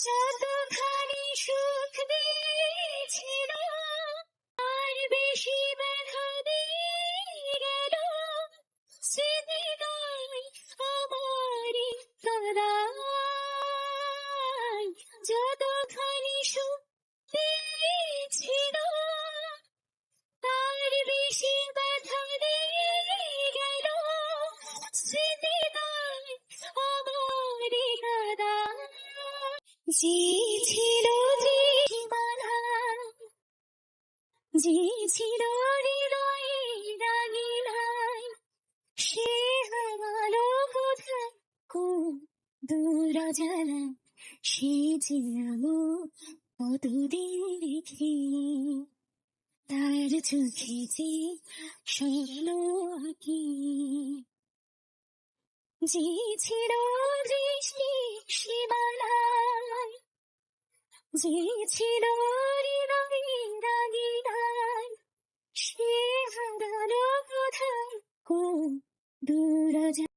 যতখানি সুখ দিয়েছিল আর বেশি ব্যথা দিয়ে গেল, স্মৃতিটাই আমারই কাদায়। যতখানি সুখ দিয়েছিল তার বেশি ব্যথা দিয়ে গেল, স্মৃতিটাই আমারই কাদায়। যে ছিল যে বাধা, যে ছিল হৃদয়ে রাঙিনাই, সে হারালো কোথায় কোন দূর অজানায়। সে যে আমি কতদিন দেখি, তার চোখে যে স্বপ্ন আঁকি। যে ছিল দৃষ্টি সীমানায়, যে ছিল হৃদয়ে রাঙিনাই, সে হারালো কোথায় কোন দূর অজানায়।